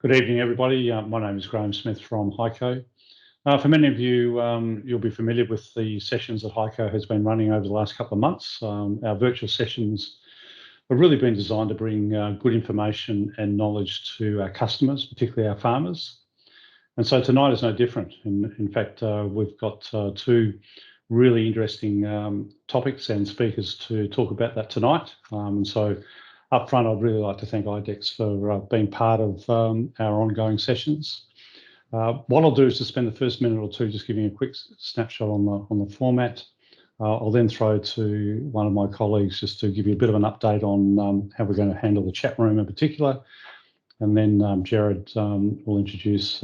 Good evening, everybody. My name is Graham Smith from Hico. For many of you, you'll be familiar with the sessions that Hico has been running over the last couple of months. Our virtual sessions have really been designed to bring good information and knowledge to our customers, particularly our farmers. And so tonight is no different. In fact, we've got two really interesting topics and speakers to talk about that tonight. And so up front, I'd really like to thank IDEXX for being part of our ongoing sessions. What I'll do is to spend the first minute or two just giving a quick snapshot on the format. I'll then throw to one of my colleagues just to give you a bit of an update on how we're going to handle the chat room in particular. And then Jared will introduce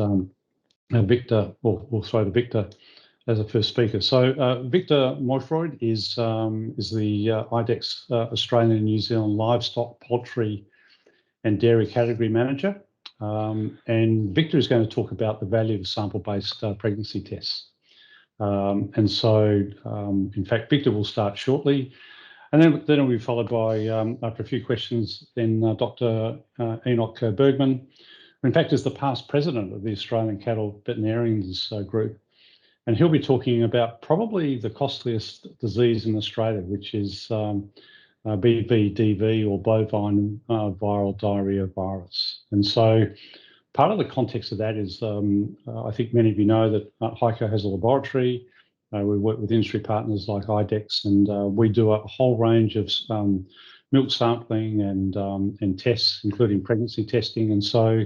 Victor, or we'll throw to Victor as a first speaker. So Victor Moffroid is the IDEXX Australian and New Zealand Livestock, Poultry and Dairy Category Manager. And Victor is going to talk about the value of sample-based pregnancy tests. And so, in fact, Victor will start shortly. And then it'll be followed by, after a few questions, then Dr. Enoch Burgman, who in fact is the past president of the Australian Cattle Veterinarians Group. And he'll be talking about probably the costliest disease in Australia, which is BVDV, or bovine viral diarrhea virus. And so part of the context of that is, I think many of you know that Hico has a laboratory. We work with industry partners like IDEXX, and we do a whole range of milk sampling and tests, including pregnancy testing. And so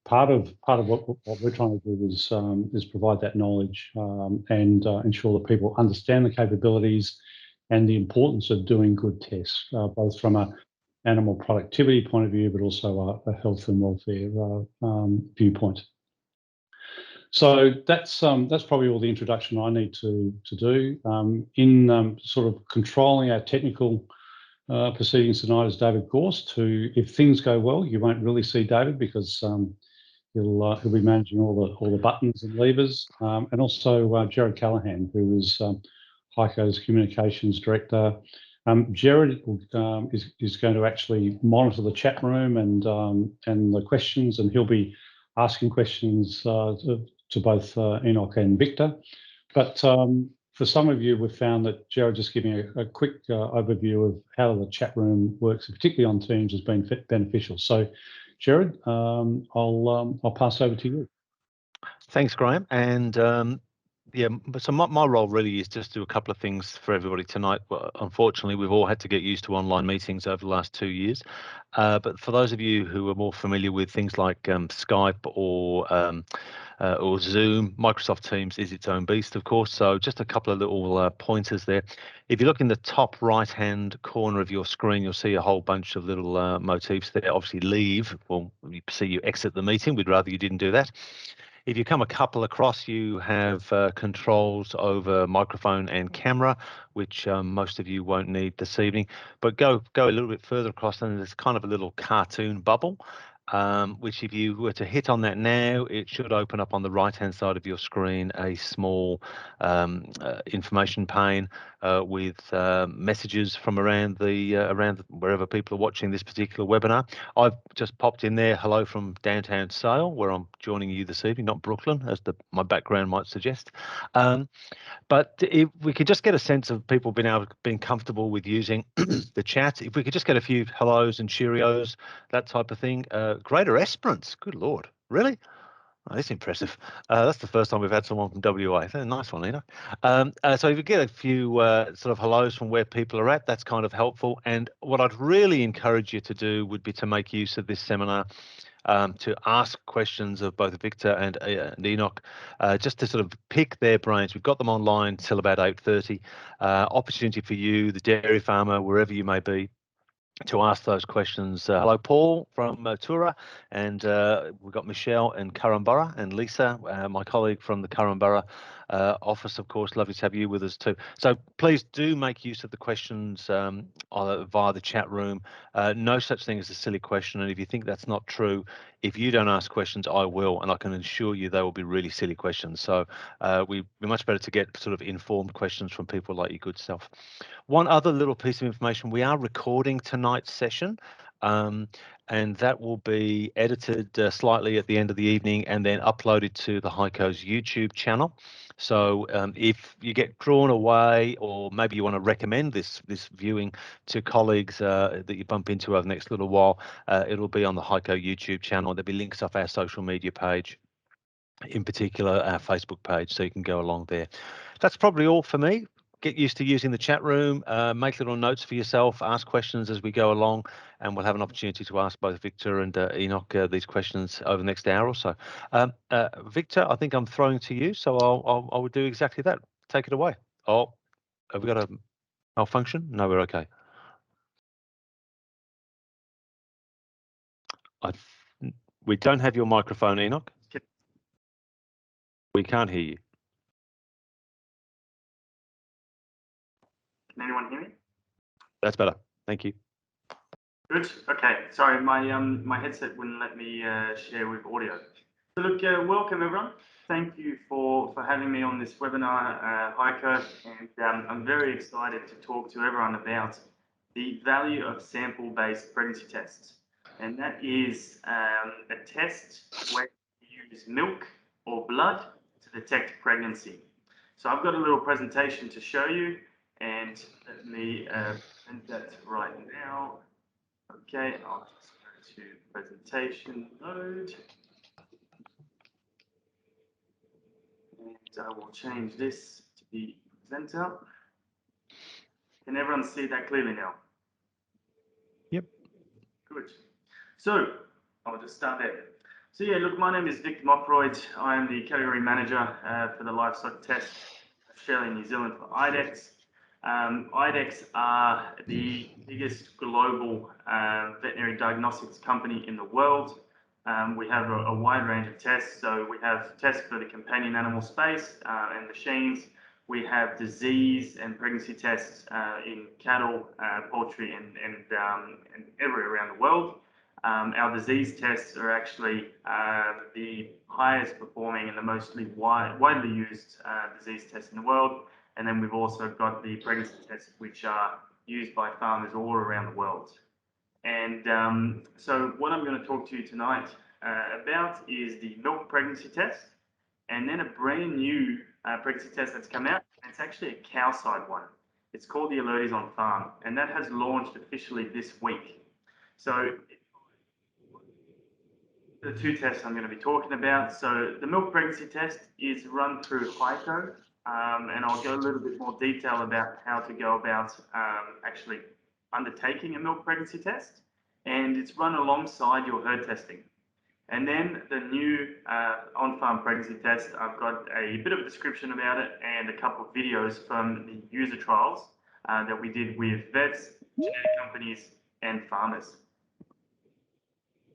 part of what we're trying to do is provide that knowledge and ensure that people understand the capabilities and the importance of doing good tests, both from an animal productivity point of view, but also a health and welfare viewpoint. So that's probably all the introduction I need to do. In sort of controlling our technical proceedings tonight is David Gorst, who, if things go well, you won't really see David because he'll be managing all the buttons and levers, and also Jared Callahan, who is Hico's communications director. Jared is going to actually monitor the chat room and the questions, and he'll be asking questions to both Enoch and Victor. But for some of you, we've found that Jared just giving a quick overview of how the chat room works, particularly on Teams, has been beneficial. So, Jared, I'll pass over to you. Thanks, Graham. And yeah, so my role really is just to do a couple of things for everybody tonight. Well, unfortunately, we've all had to get used to online meetings over the last 2 years. But for those of you who are more familiar with things like Skype or Zoom, Microsoft Teams is its own beast, of course. So just a couple of little pointers there. If you look in the top right-hand corner of your screen, you'll see a whole bunch of little motifs there. Obviously, leave. Well, you see you exit the meeting. We'd rather you didn't do that. If you come a couple across, you have controls over microphone and camera, which most of you won't need this evening. But go a little bit further across, and there's kind of a little cartoon bubble, which if you were to hit on that now, it should open up on the right-hand side of your screen a small information pane with messages from around wherever people are watching this particular webinar. I've just popped in there, hello from downtown Sale, where I'm joining you this evening, not Brooklyn, as my background might suggest. But if we could just get a sense of people being comfortable with using the chat, if we could just get a few hellos and cheerios, that type of thing. Greater Esperance, good Lord, really? Oh, that's impressive. That's the first time we've had someone from WA. That's a nice one, Enoch. So if you get a few sort of hellos from where people are at, that's kind of helpful. And what I'd really encourage you to do would be to make use of this seminar to ask questions of both Victor and Enoch, just to sort of pick their brains. We've got them online till about 8:30. Opportunity for you, the dairy farmer, wherever you may be, to ask those questions. Hello, Paul from Tura, and we've got Michelle in Currumborough, and Lisa, my colleague from the Currumborough office, of course. Lovely to have you with us too. So please do make use of the questions via the chat room. No such thing as a silly question, and if you think that's not true, if you don't ask questions, I will, and I can assure you they will be really silly questions. So we're much better to get sort of informed questions from people like your good self. One other little piece of information, we are recording tonight's session. and that will be edited slightly at the end of the evening and then uploaded to the Hico's YouTube channel. So if you get drawn away, or maybe you want to recommend this viewing to colleagues that you bump into over the next little while, it'll be on the Hico YouTube channel. There'll be links off our social media page, in particular our Facebook page, so you can go along there. That's probably all for me. Get used to using the chat room, make little notes for yourself, ask questions as we go along, and we'll have an opportunity to ask both Victor and Enoch these questions over the next hour or so. Victor, I think I'm throwing to you, so I will do exactly that. Take it away. Oh, have we got a malfunction? No, we're okay. We don't have your microphone, Enoch. We can't hear you. Can anyone hear me? That's better. Thank you. Good. Okay. Sorry, my headset wouldn't let me share with audio. So look, welcome everyone. Thank you for having me on this webinar, Hico, and I'm very excited to talk to everyone about the value of sample-based pregnancy tests. And that is a test where you use milk or blood to detect pregnancy. So I've got a little presentation to show you, and let me present that right now. Okay, I'll just go to presentation mode. And I will change this to be presenter. Can everyone see that clearly now? Yep. Good. So I'll just start there. So yeah, look, my name is Victor Moffroid. I am the category manager for the livestock test, Australia and New Zealand for IDEXX. IDEXX are the biggest global veterinary diagnostics company in the world. We have a wide range of tests. So we have tests for the companion animal space and machines. We have disease and pregnancy tests in cattle, poultry, and everywhere around the world. Our disease tests are actually the highest performing and the most widely used disease tests in the world. And then we've also got the pregnancy tests, which are used by farmers all around the world. And so what I'm going to talk to you tonight about is the milk pregnancy test, and then a brand new pregnancy test that's come out. It's actually a cow-side one. It's called the Alerties on Farm, and that has launched officially this week. So the two tests I'm going to be talking about. So the milk pregnancy test is run through Hico, and I'll go a little bit more detail about how to go about actually undertaking a milk pregnancy test, and it's run alongside your herd testing. And then the new on-farm pregnancy test, I've got a bit of a description about it and a couple of videos from the user trials that we did with vets, genetic companies, and farmers.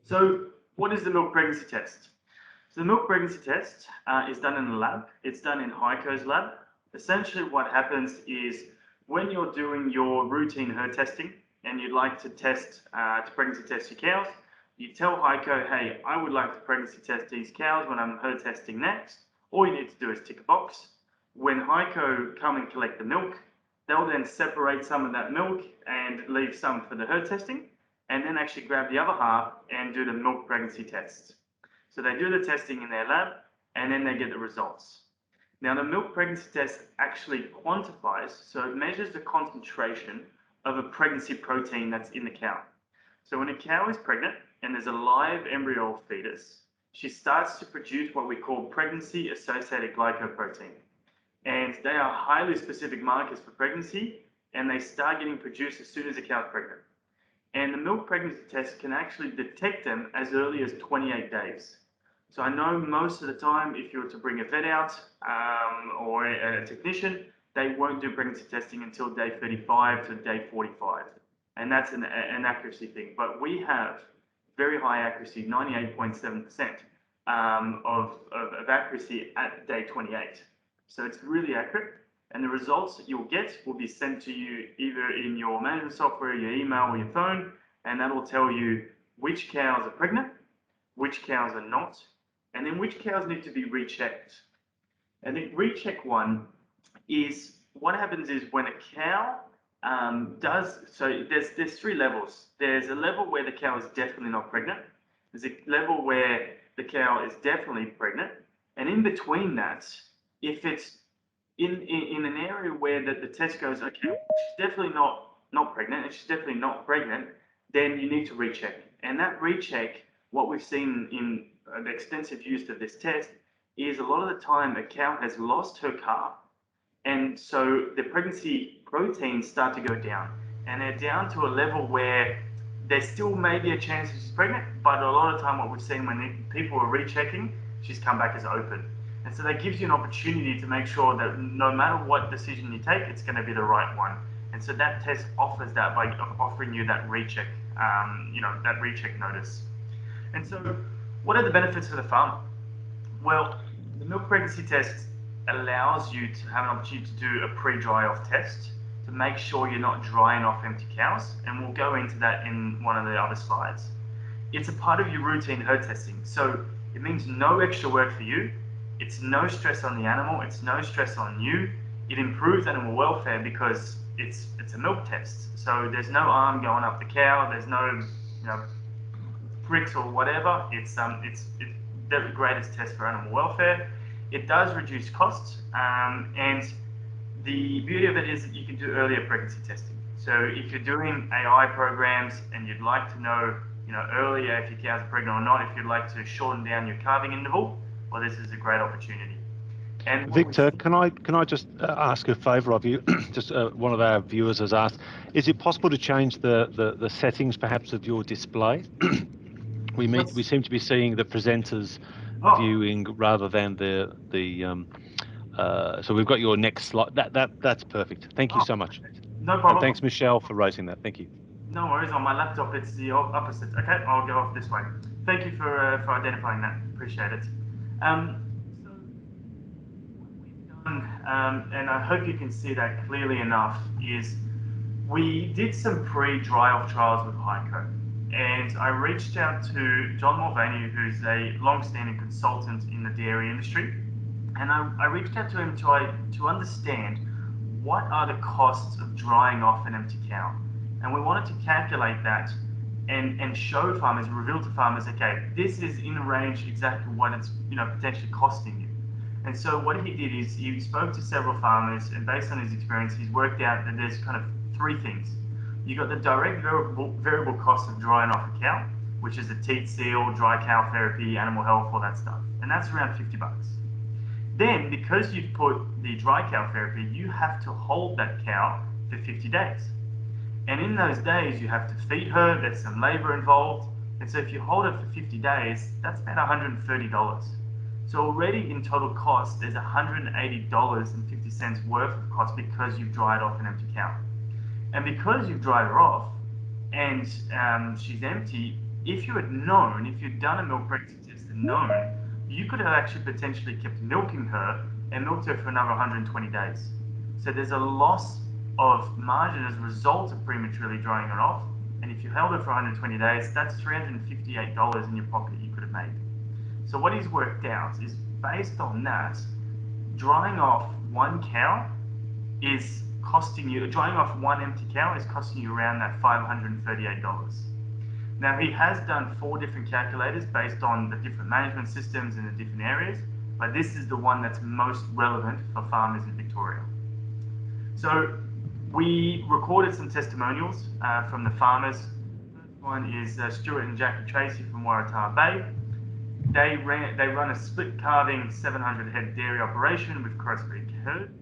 So what is the milk pregnancy test? So the milk pregnancy test is done in a lab. It's done in Hico's lab. Essentially what happens is when you're doing your routine herd testing and you'd like to pregnancy test your cows, you tell Hico, hey, I would like to pregnancy test these cows when I'm herd testing next. All you need to do is tick a box. When Hico come and collect the milk, they'll then separate some of that milk and leave some for the herd testing, and then actually grab the other half and do the milk pregnancy test. So they do the testing in their lab, and then they get the results. Now the milk pregnancy test actually quantifies, so it measures the concentration of a pregnancy protein that's in the cow. So when a cow is pregnant and there's a live embryo fetus, she starts to produce what we call pregnancy-associated glycoprotein. And they are highly specific markers for pregnancy, and they start getting produced as soon as a cow is pregnant. And the milk pregnancy test can actually detect them as early as 28 days. So I know most of the time, if you were to bring a vet out or a technician, they won't do pregnancy testing until day 35 to day 45. And that's an accuracy thing. But we have very high accuracy, 98.7% of accuracy at day 28. So it's really accurate. And the results that you'll get will be sent to you either in your management software, your email, or your phone. And that will tell you which cows are pregnant, which cows are not, and then which cows need to be rechecked. And the recheck one is what happens is when a cow there's three levels. There's a level where the cow is definitely not pregnant. There's a level where the cow is definitely pregnant, and in between that, if it's in an area where the test goes, okay, she's definitely not pregnant, and she's definitely not pregnant, then you need to recheck. And that recheck, what we've seen in the extensive use of this test, is a lot of the time a cow has lost her calf, and so the pregnancy proteins start to go down, and they're down to a level where there still may be a chance she's pregnant, but a lot of the time what we've seen when people are rechecking, she's come back as open. And so that gives you an opportunity to make sure that no matter what decision you take, it's going to be the right one. And so that test offers that by offering you that recheck, that recheck notice. And so what are the benefits for the farmer? Well, the milk pregnancy test allows you to have an opportunity to do a pre-dry off test to make sure you're not drying off empty cows. And we'll go into that in one of the other slides. It's a part of your routine herd testing. So it means no extra work for you. It's no stress on the animal. It's no stress on you. It improves animal welfare because it's a milk test. So there's no arm going up the cow. There's no pricks or whatever. It's the greatest test for animal welfare. It does reduce costs, and the beauty of it is that you can do earlier pregnancy testing. So if you're doing AI programs and you'd like to know, earlier if your cows are pregnant or not, if you'd like to shorten down your calving interval, well, this is a great opportunity. And Victor, can I just ask a favour of you? Just one of our viewers has asked, is it possible to change the settings perhaps of your display? We seem to be seeing the presenters viewing rather than so we've got your next slide. That's perfect. Thank you so much. No problem. And thanks, Michelle, for raising that. Thank you. No worries. On my laptop, it's the opposite. Okay, I'll go off this way. Thank you for identifying that. Appreciate it. So what we've done, and I hope you can see that clearly enough, is we did some pre-dry-off trials with Hico. And I reached out to John Mulvaney, who's a long-standing consultant in the dairy industry. And I reached out to him to understand what are the costs of drying off an empty cow. And we wanted to calculate that and show farmers, reveal to farmers, okay, this is in range exactly what it's potentially costing you. And so what he did is he spoke to several farmers, and based on his experience, he's worked out that there's kind of three things. You got the direct variable cost of drying off a cow, which is the teat seal, dry cow therapy, animal health, all that stuff. And that's around $50. Then, because you've put the dry cow therapy, you have to hold that cow for 50 days. And in those days, you have to feed her, there's some labor involved. And so if you hold it for 50 days, that's about $130. So already in total cost, there's $180.50 worth of cost because you've dried off an empty cow. And because you've dried her off and she's empty, if you had known, if you'd done a milk pregnancy test and known, you could have actually potentially kept milking her and milked her for another 120 days. So there's a loss of margin as a result of prematurely drying her off. And if you held her for 120 days, that's $358 in your pocket you could have made. So what he's worked out is based on that, drying off one cow is costing you, drying off one empty cow is costing you around that $538. Now he has done 4 different calculators based on the different management systems in the different areas, but this is the one that's most relevant for farmers in Victoria. So we recorded some testimonials from the farmers. The first one is Stuart and Jackie Tracy from Waratah Bay. They run a split calving 700 head dairy operation with crossbred herd.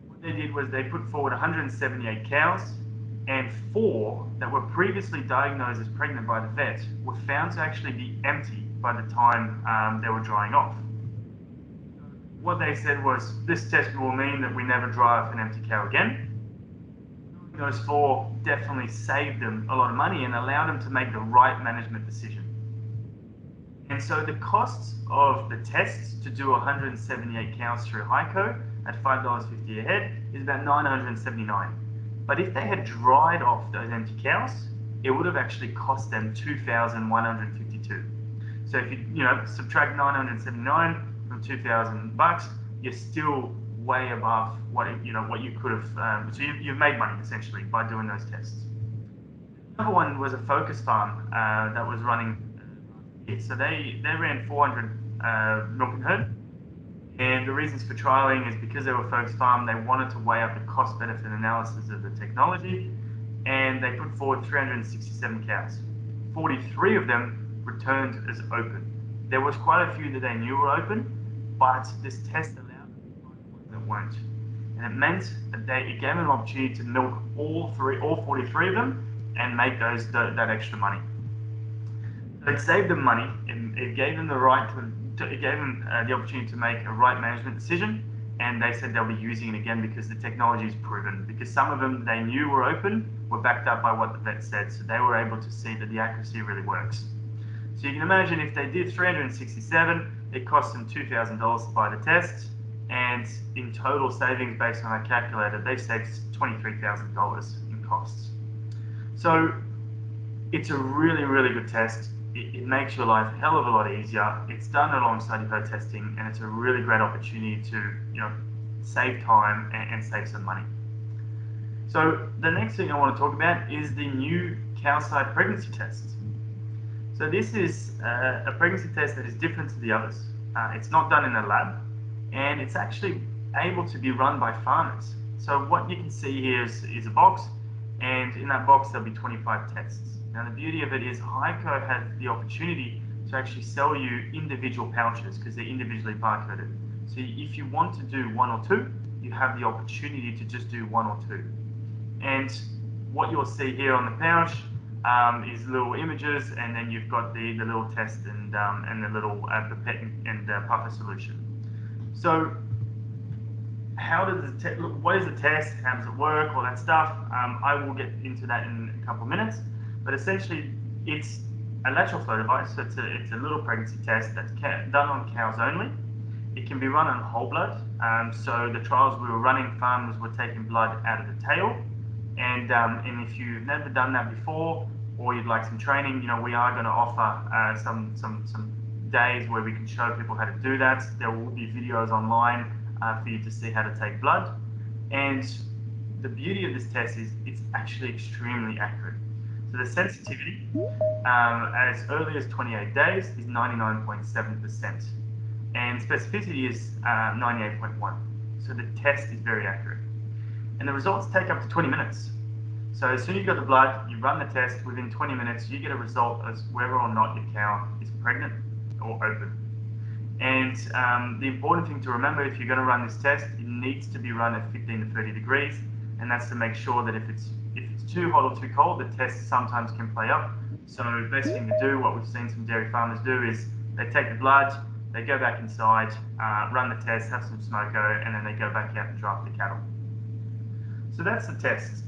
What they did was they put forward 178 cows, and 4 that were previously diagnosed as pregnant by the vet were found to actually be empty by the time they were drying off. What they said was, this test will mean that we never dry off an empty cow again. Those 4 definitely saved them a lot of money and allowed them to make the right management decision. And so the costs of the tests to do 178 cows through Hico at $5.50 a head is about $979. But if they had dried off those empty cows, it would have actually cost them $2,152. So if you subtract $979 from $2,000, you're still way above what you could have. So you've made money essentially by doing those tests. Another one was a focus farm that was running. So they ran 400 milking herd, and the reasons for trialing is because they were focus farm. They wanted to weigh up the cost benefit analysis of the technology, and they put forward 367 cows. 43 of them returned as open. There was quite a few that they knew were open, but this test allowed them to find ones that weren't. And it meant that it gave them an opportunity to milk all 43 of them and make that extra money. So it saved them money, and it gave them the opportunity to make a right management decision, and they said they'll be using it again because the technology is proven. Because some of them they knew were open were backed up by what the vet said, so they were able to see that the accuracy really works. So you can imagine if they did 367, it cost them $2,000 to buy the test, and in total savings based on our calculator, they've saved $23,000 in costs. So it's a really, really good test. It makes your life a hell of a lot easier. It's done alongside your herd testing, and it's a really great opportunity to save time and save some money. So the next thing I want to talk about is the new Calcite pregnancy test. So this is a pregnancy test that is different to the others. It's not done in a lab, and it's actually able to be run by farmers. So what you can see here is a box, and in that box there'll be 25 tests. Now the beauty of it is Hico has the opportunity to actually sell you individual pouches because they're individually barcoded. So if you want to do one or two, you have the opportunity to just do one or two. And what you'll see here on the pouch is little images, and then you've got the little test and the little pipette and puffer solution. So how does what is the test? How does it work? All that stuff. I will get into that in a couple of minutes. But essentially, it's a lateral flow device. So it's a little pregnancy test that's done on cows only. It can be run on whole blood. So the trials we were running, farmers were taking blood out of the tail. And if you've never done that before, or you'd like some training, we are going to offer some days where we can show people how to do that. There will be videos online for you to see how to take blood. And the beauty of this test is it's actually extremely accurate. So the sensitivity as early as 28 days is 99.7%, and specificity is 98.1%. So the test is very accurate, and the results take up to 20 minutes. So as soon as you've got the blood, you run the test. Within 20 minutes, you get a result as whether or not your cow is pregnant or open. And the important thing to remember, if you're going to run this test, it needs to be run at 15 to 30 degrees, and that's to make sure that if it's too hot or too cold, the test sometimes can play up. So the best thing to do, what we've seen some dairy farmers do, is they take the blood, they go back inside, run the test, have some smoko, and then they go back out and draft the cattle. So that's the test.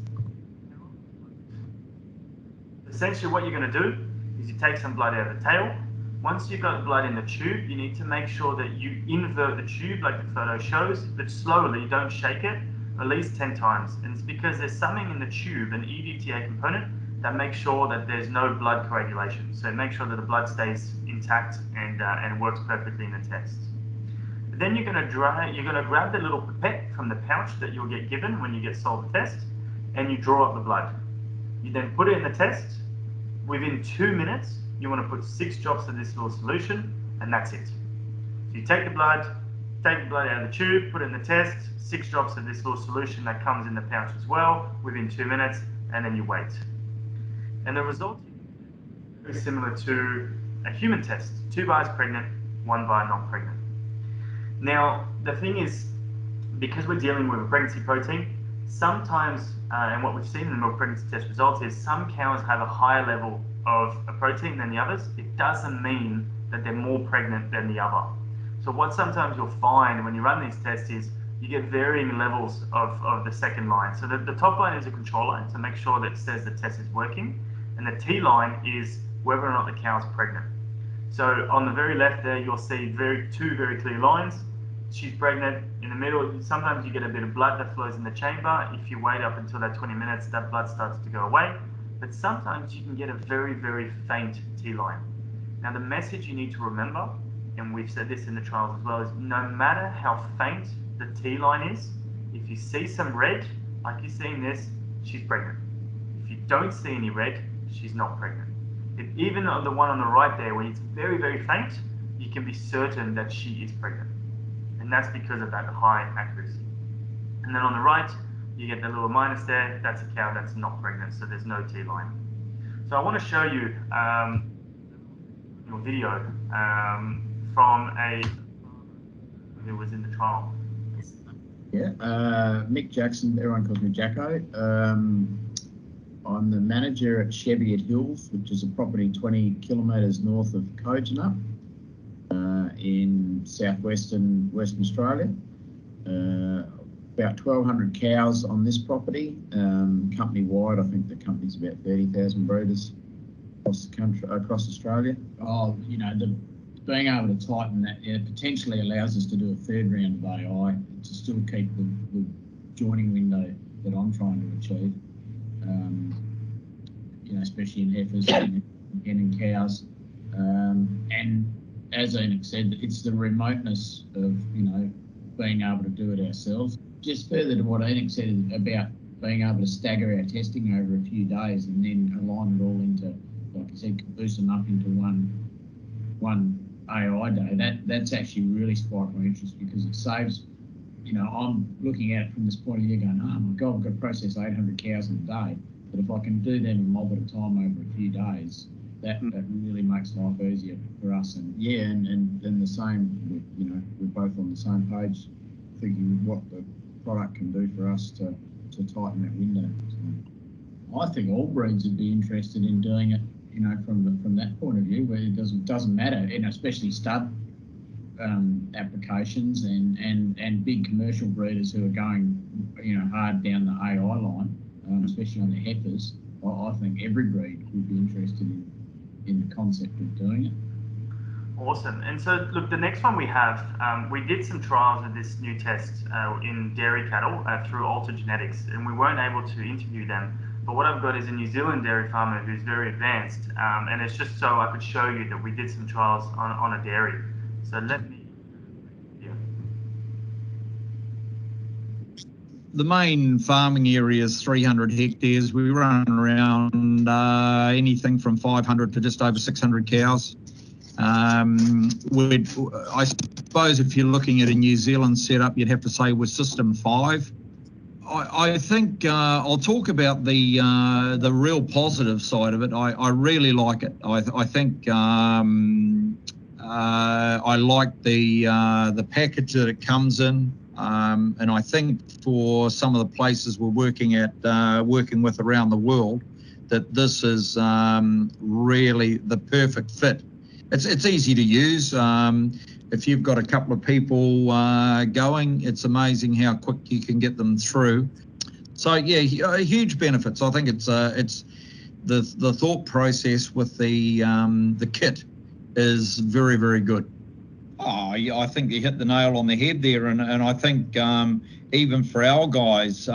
Essentially what you're going to do is you take some blood out of the tail. Once you've got blood in the tube, you need to make sure that you invert the tube like the photo shows, but slowly, don't shake it, at least 10 times. And it's because there's something in the tube, an EDTA component, that makes sure that there's no blood coagulation. So make sure that the blood stays intact and works perfectly in the test. But then you're going to grab the little pipette from the pouch that you'll get given when you get sold the test, and you draw up the blood. You then put it in the test. Within 2 minutes, you want to put 6 drops of this little solution, and that's it. So you take the blood out of the tube, put it in the test, 6 drops of this little solution that comes in the pouch as well, within 2 minutes, and then you wait. And the result is similar to a human test. 2 bars pregnant, 1 bar not pregnant. Now, the thing is, because we're dealing with a pregnancy protein, sometimes, and what we've seen in the milk pregnancy test results is some cows have a higher level of a protein than the others. It doesn't mean that they're more pregnant than the other. So what sometimes you'll find when you run these tests is you get varying levels of the second line. So the top line is a control line to make sure that it says the test is working, and the T line is whether or not the cow is pregnant. So on the very left there, you'll see two very clear lines. She's pregnant. In the middle, sometimes you get a bit of blood that flows in the chamber. If you wait up until that 20 minutes, that blood starts to go away. But sometimes you can get a very, very faint T line. Now the message you need to remember, and we've said this in the trials as well, is no matter how faint the T line is, if you see some red, like you see in this, she's pregnant. If you don't see any red, she's not pregnant. Even on the one on the right there, when it's very, very faint, you can be certain that she is pregnant. And that's because of that high accuracy. And then on the right, you get the little minus there, that's a cow that's not pregnant, so there's no T line. So I want to show you a video from a who was in the trial. Yeah, Mick Jackson, everyone calls me Jacko. I'm the manager at Cheviot Hills, which is a property 20 kilometres north of Kojana in southwestern Western Australia. About 1,200 cows on this property. Company-wide, I think the company's about 30,000 breeders across the country, across Australia. Oh, you know, being able to tighten that, it potentially allows us to do a third round of AI to still keep the joining window that I'm trying to achieve. You know, especially in heifers and in cows. And as Enoch said, it's the remoteness of, you know, being able to do it ourselves. Just further to what Enoch said about being able to stagger our testing over a few days and then align it all into, like I said, caboose them up into one AI day, that's actually really spiked my interest because it saves, you know, I'm looking at it from this point of view going, oh my God, I've got to process 800 cows in a day. But if I can do them a mob at a time over a few days, that really makes life easier for us. And yeah, and then the same, you know, we're both on the same page, thinking what the product can do for us to tighten that window. So I think all breeds would be interested in doing it, you know, from that point of view, where it doesn't matter, and especially stud applications and big commercial breeders who are going, you know, hard down the AI line, especially on the heifers. I think every breed would be interested in the concept of doing it. Awesome. And so, look, the next one we have, we did some trials of this new test in dairy cattle through Alter Genetics, and we weren't able to interview them. But what I've got is a New Zealand dairy farmer who's very advanced, and it's just so I could show you that we did some trials on a dairy. So let me, yeah. The main farming area is 300 hectares. We run around anything from 500 to just over 600 cows. I suppose if you're looking at a New Zealand setup, you'd have to say we're System 5. I think I'll talk about the real positive side of it. I really like it. I think I like the package that it comes in, and I think for some of the places we're working with around the world, that this is really the perfect fit. It's easy to use. If you've got a couple of people going, it's amazing how quick you can get them through. So yeah, huge benefits. I think it's the thought process with the kit is very, very good. Oh, yeah, I think you hit the nail on the head there, and I think even for our guys,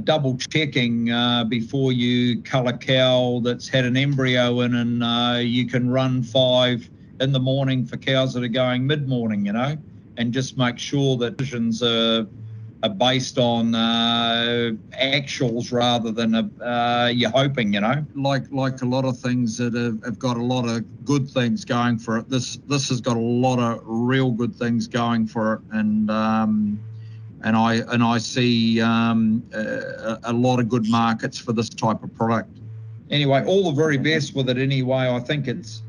double checking before you cull a cow that's had an embryo in, and you can run 5 in the morning for cows that are going mid-morning, you know, and just make sure that decisions are based on actuals rather than you're hoping, you know. Like a lot of things that have got a lot of good things going for it, this has got a lot of real good things going for it, and I see a lot of good markets for this type of product. Anyway, all the very best with it. Anyway, I think it's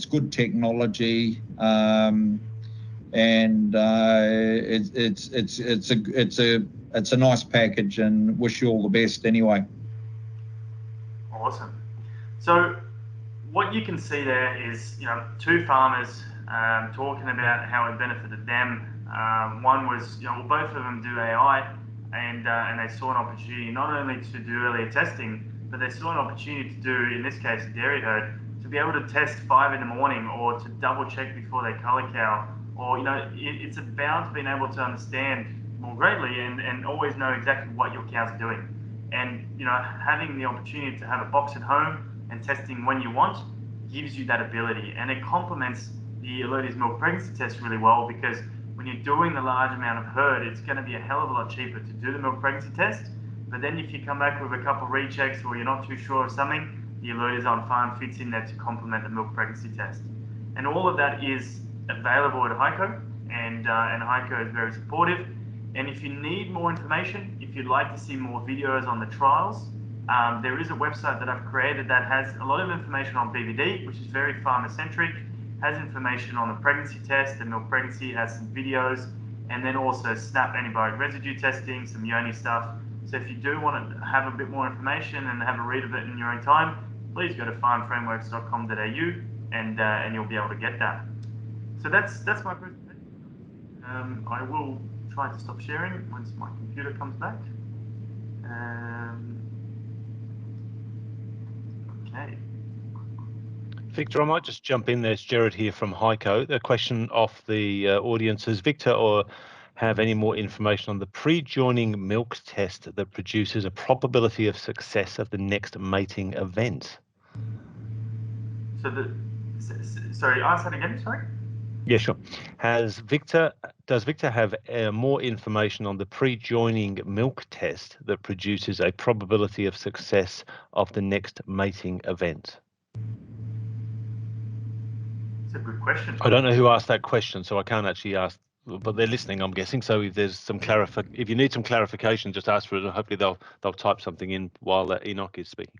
good technology, and it's a nice package, and wish you all the best anyway. Awesome. So what you can see there is, you know, two farmers talking about how it benefited them. One was, you know, both of them do AI, and they saw an opportunity not only to do earlier testing, but they saw an opportunity to do, in this case, a dairy herd, to be able to test 5 in the morning, or to double check before they cull a cow, or, you know, it's about being able to understand more greatly and always know exactly what your cows are doing. And, you know, having the opportunity to have a box at home and testing when you want gives you that ability, and it complements the Alertis milk pregnancy test really well, because when you're doing the large amount of herd, it's going to be a hell of a lot cheaper to do the milk pregnancy test. But then if you come back with a couple of rechecks or you're not too sure of something, the Alertis on farm fits in there to complement the milk pregnancy test. And all of that is available at Hico, and Hico is very supportive. And if you need more information, if you'd like to see more videos on the trials, there is a website that I've created that has a lot of information on BVD, which is very farmer-centric, has information on the pregnancy test, the milk pregnancy, has some videos, and then also SNAP antibiotic residue testing, some yoni stuff. So if you do want to have a bit more information and have a read of it in your own time, please go to farmframeworks.com.au and you'll be able to get that. So that's my presentation. I will try to stop sharing once my computer comes back. Okay. Victor, I might just jump in there. It's Jared here from Hico. The question off the audience is, Victor, or have any more information on the pre-joining milk test that produces a probability of success of the next mating event? So sorry, ask that again, sorry? Yeah, sure. Does Victor have more information on the pre-joining milk test that produces a probability of success of the next mating event? It's a good question. I don't know who asked that question, so I can't actually ask, but they're listening, I'm guessing. So if there's some if you need some clarification, just ask for it, and hopefully they'll type something in while Enoch is speaking.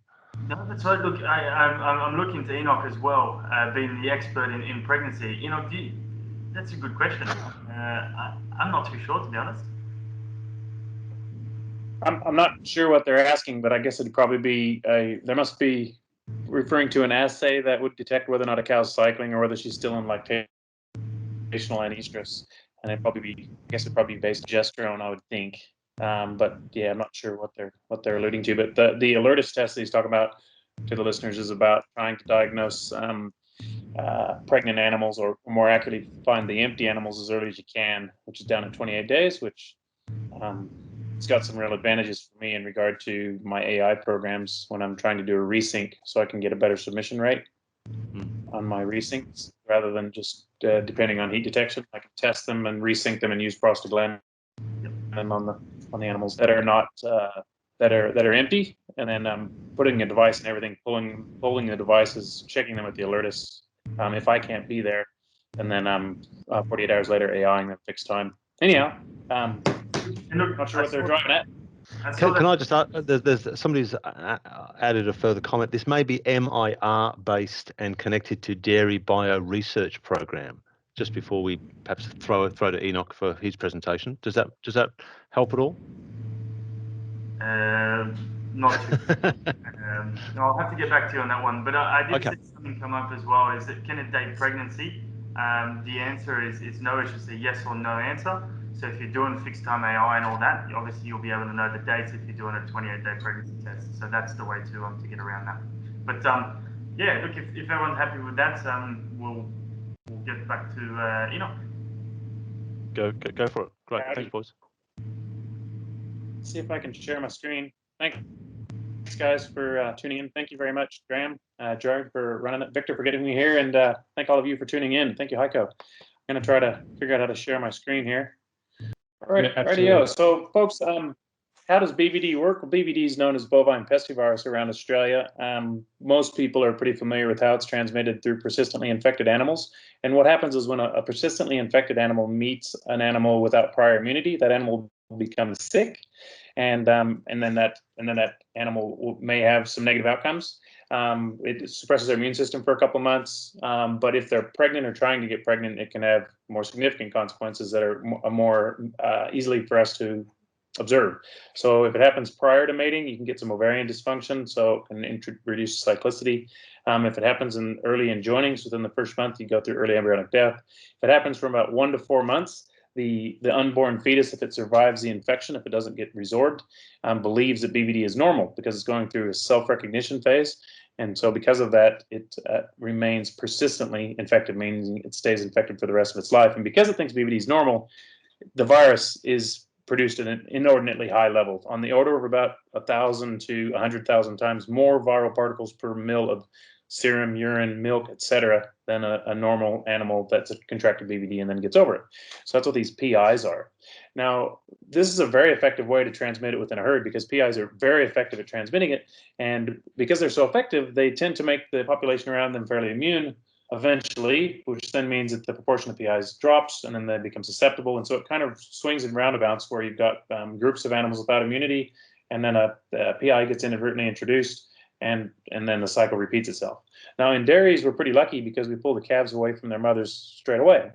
No, that's right. Look, I'm looking to Enoch as well, being the expert in pregnancy. Enoch, that's a good question. I'm not too sure, to be honest. I'm not sure what they're asking, but I guess it'd probably be there must be referring to an assay that would detect whether or not a cow's cycling or whether she's still in lactational anestrus, and it'd probably be, I guess it'd probably be based on progesterone, I would think. But yeah, I'm not sure what they're alluding to. But the Alertis test that he's talking about to the listeners is about trying to diagnose pregnant animals, or more accurately, find the empty animals as early as you can, which is down at 28 days, which it's got some real advantages for me in regard to my AI programs when I'm trying to do a resync, so I can get a better submission rate on my resyncs rather than just depending on heat detection. I can test them and resync them and use prostaglandin on the animals that are not that are empty, and then putting a device and everything, pulling the devices, checking them with the Alertis. If I can't be there, and then 48 hours later AIing them fixed time. Anyhow, not sure what they're driving at. Can I just add, there's somebody's added a further comment. This may be MIR based and connected to Dairy Bio Research Program. Just before we perhaps throw to Enoch for his presentation, does that help at all? Not too. No, I'll have to get back to you on that one. But I did see something come up as well. Is that can it date pregnancy? The answer is no. It's just a yes or no answer. So if you're doing fixed time AI and all that, obviously you'll be able to know the dates if you're doing a 28-day pregnancy test. So that's the way to get around that. But yeah, look, if everyone's happy with that, we'll get back to Enoch. Go for it. Great, thanks, boys. See if I can share my screen. Thanks, guys, for tuning in. Thank you very much, Graham, Gerard, for running it, Victor for getting me here, and thank all of you for tuning in. Thank you, Hico. I'm going to try to figure out how to share my screen here. All right, rightio. So, folks, how does BVD work? Well, BVD is known as bovine pestivirus around Australia. Most people are pretty familiar with how it's transmitted through persistently infected animals. And what happens is when a persistently infected animal meets an animal without prior immunity, that animal becomes sick, and then that animal may have some negative outcomes. It suppresses their immune system for a couple of months, but if they're pregnant or trying to get pregnant, it can have more significant consequences that are more easily for us to observe. So if it happens prior to mating, you can get some ovarian dysfunction, so it can reduce cyclicity. If it happens early in joinings within the first month, you go through early embryonic death. If it happens from about 1 to 4 months, the unborn fetus, if it survives the infection, if it doesn't get resorbed, believes that BVD is normal because it's going through a self-recognition phase. And so because of that, it remains persistently infected, meaning it stays infected for the rest of its life. And because it thinks BVD is normal, the virus is produced at an inordinately high level, on the order of about 1,000 to 100,000 times more viral particles per mil of serum, urine, milk, etc., than a normal animal that's a contracted BVD and then gets over it. So that's what these PIs are. Now, this is a very effective way to transmit it within a herd because PIs are very effective at transmitting it. And because they're so effective, they tend to make the population around them fairly immune eventually, which then means that the proportion of PIs drops and then they become susceptible. And so it kind of swings in roundabouts where you've got groups of animals without immunity, and then a PI gets inadvertently introduced, and then the cycle repeats itself. Now, in dairies, we're pretty lucky because we pull the calves away from their mothers straight away.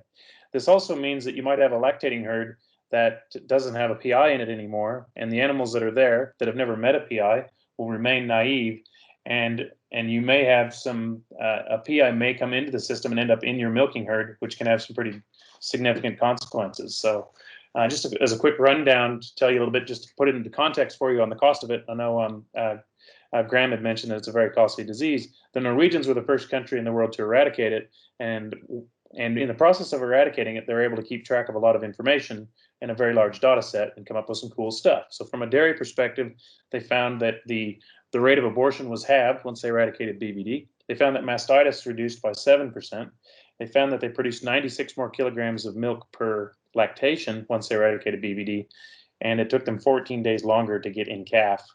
This also means that you might have a lactating herd that doesn't have a PI in it anymore, and the animals that are there that have never met a PI will remain naive, and you may have some, a PI may come into the system and end up in your milking herd, which can have some pretty significant consequences. So just as a quick rundown to tell you a little bit, just to put it into context for you on the cost of it, I know Graham had mentioned that it's a very costly disease. The Norwegians were the first country in the world to eradicate it, and in the process of eradicating it, they're able to keep track of a lot of information in a very large data set and come up with some cool stuff. So from a dairy perspective, they found that the rate of abortion was halved once they eradicated BVD. They found that mastitis reduced by 7%. They found that they produced 96 more kilograms of milk per lactation once they eradicated BVD, and it took them 14 days longer to get in calf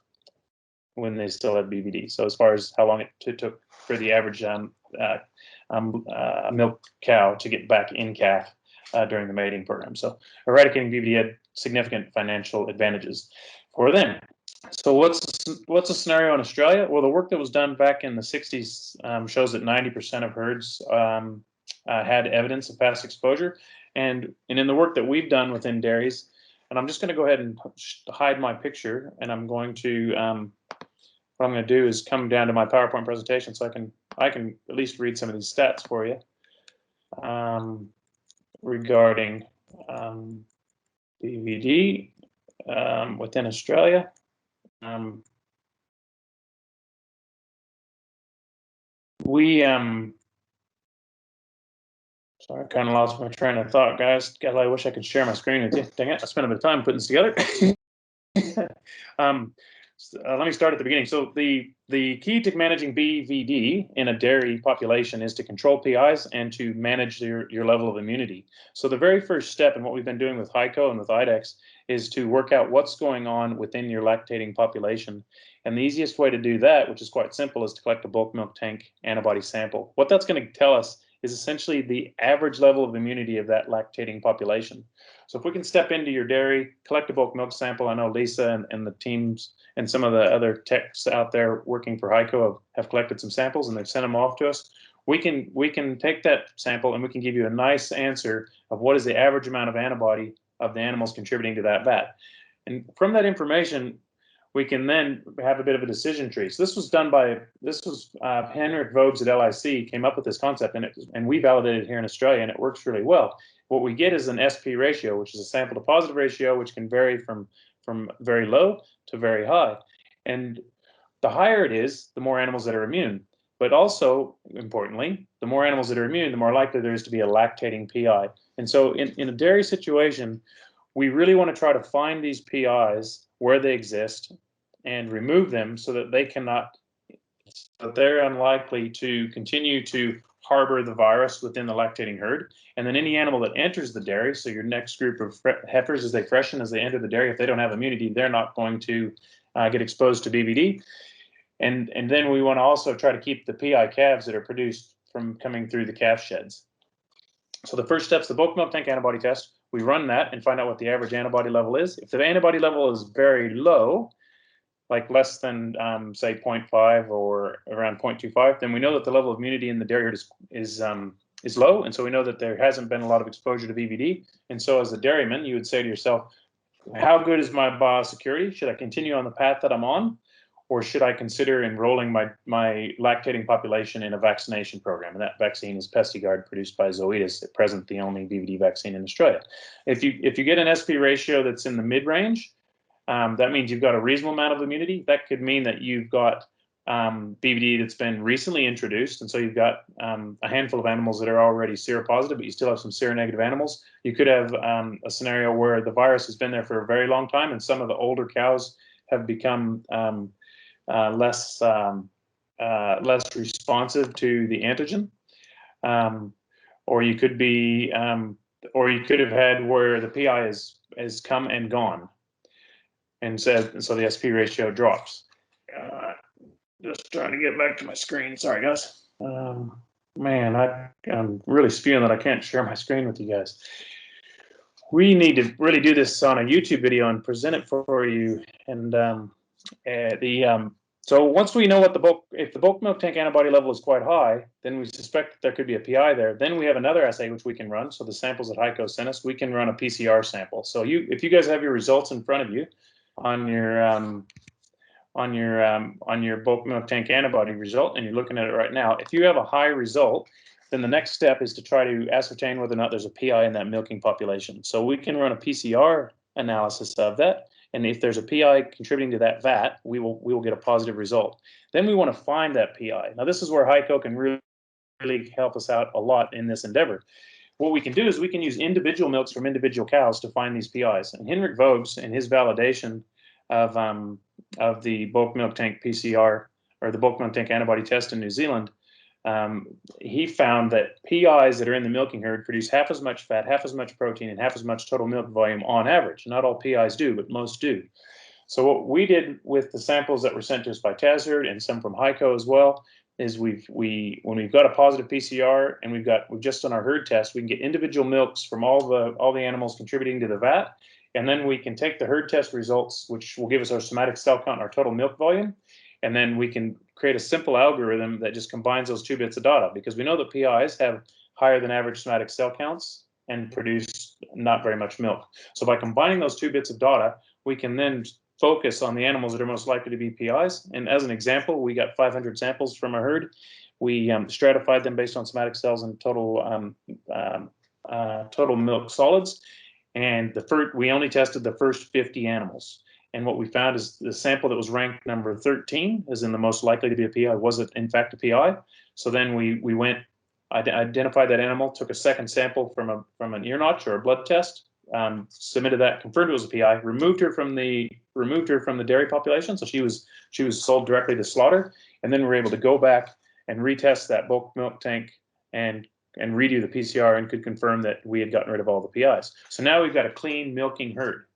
when they still had BVD. So as far as how long it took for the average milk cow to get back in calf during the mating program. So eradicating BVD had significant financial advantages for them. So what's the scenario in Australia? Well, the work that was done back in the 60s shows that 90% of herds had evidence of past exposure. And in the work that we've done within dairies, and I'm just going to go ahead and hide my picture, and I'm going to, what I'm going to do is come down to my PowerPoint presentation so I can at least read some of these stats for you regarding BVD within Australia. Sorry, I kind of lost my train of thought, guys. God, I wish I could share my screen with you. Dang it, I spent a bit of time putting this together. Let me start at the beginning. So the key to managing BVD in a dairy population is to control PIs and to manage your level of immunity. So the very first step in what we've been doing with Hico and with IDEXX is to work out what's going on within your lactating population. And the easiest way to do that, which is quite simple, is to collect a bulk milk tank antibody sample. What that's going to tell us is essentially the average level of immunity of that lactating population. So if we can step into your dairy, collect a bulk milk sample, I know Lisa and the teams and some of the other techs out there working for Hico have collected some samples and they've sent them off to us. We can take that sample and we can give you a nice answer of what is the average amount of antibody of the animals contributing to that vat. And from that information, we can then have a bit of a decision tree. So this was done by, Henrik Voges at LIC came up with this concept, and we validated it here in Australia, and it works really well. What we get is an SP ratio, which is a sample to positive ratio, which can vary from very low to very high. And the higher it is, the more animals that are immune. But also, importantly, the more animals that are immune, the more likely there is to be a lactating PI. And so in a dairy situation, we really want to try to find these PIs where they exist and remove them so that they're unlikely to continue to harbor the virus within the lactating herd. And then any animal that enters the dairy, so your next group of heifers as they freshen, as they enter the dairy, if they don't have immunity, they're not going to get exposed to BVD. And then we want to also try to keep the PI calves that are produced from coming through the calf sheds. So the first step's the bulk milk tank antibody test. We run that and find out what the average antibody level is. If the antibody level is very low, like less than, say, 0.5 or around 0.25, then we know that the level of immunity in the dairy herd is low. And so we know that there hasn't been a lot of exposure to BVD. And so as a dairyman, you would say to yourself, how good is my biosecurity? Should I continue on the path that I'm on? Or should I consider enrolling my lactating population in a vaccination program? And that vaccine is Pestyguard, produced by Zoetis, at present the only BVD vaccine in Australia. If you get an SP ratio that's in the mid-range, that means you've got a reasonable amount of immunity. That could mean that you've got BVD that's been recently introduced, and so you've got a handful of animals that are already seropositive, but you still have some seronegative animals. You could have a scenario where the virus has been there for a very long time, and some of the older cows have become less less responsive to the antigen, or you could be, or you could have had where the PI has come and gone, and so the SP ratio drops. Just trying to get back to my screen. Sorry, guys. Man, I'm really spewing that I can't share my screen with you guys. We need to really do this on a YouTube video and present it for you. And so once we know what if the bulk milk tank antibody level is quite high, then we suspect that there could be a PI there. Then we have another assay which we can run. So the samples that Hico sent us, we can run a PCR sample. So if you guys have your results in front of you on your bulk milk tank antibody result, and you're looking at it right now, if you have a high result, then the next step is to try to ascertain whether or not there's a PI in that milking population. So we can run a PCR analysis of that, and if there's a PI contributing to that vat, we will get a positive result. Then we want to find that PI. Now this is where Hico can really help us out a lot in this endeavor. What we can do is we can use individual milks from individual cows to find these PIs. And Henrik Voges, in his validation of the bulk milk tank PCR, or the bulk milk tank antibody test in New Zealand, he found that PIs that are in the milking herd produce half as much fat, half as much protein, and half as much total milk volume on average. Not all PIs do, but most do. So what we did with the samples that were sent to us by TasHerd and some from Hico as well is when we've got a positive PCR and we've just done our herd test, we can get individual milks from all the animals contributing to the vat, and then we can take the herd test results, which will give us our somatic cell count and our total milk volume, and then we can create a simple algorithm that just combines those two bits of data, because we know that PIs have higher than average somatic cell counts and produce not very much milk. So by combining those two bits of data, we can then focus on the animals that are most likely to be PIs. And as an example, we got 500 samples from a herd. We stratified them based on somatic cells and total milk solids. And we only tested the first 50 animals. And what we found is the sample that was ranked number 13, as in the most likely to be a PI, was it in fact a PI? So then we went, identified that animal, took a second sample from an ear notch or a blood test, submitted that, confirmed it was a PI, removed her from the dairy population, so she was sold directly to slaughter, and then we were able to go back and retest that bulk milk tank and redo the PCR and could confirm that we had gotten rid of all the PIs. So now we've got a clean milking herd.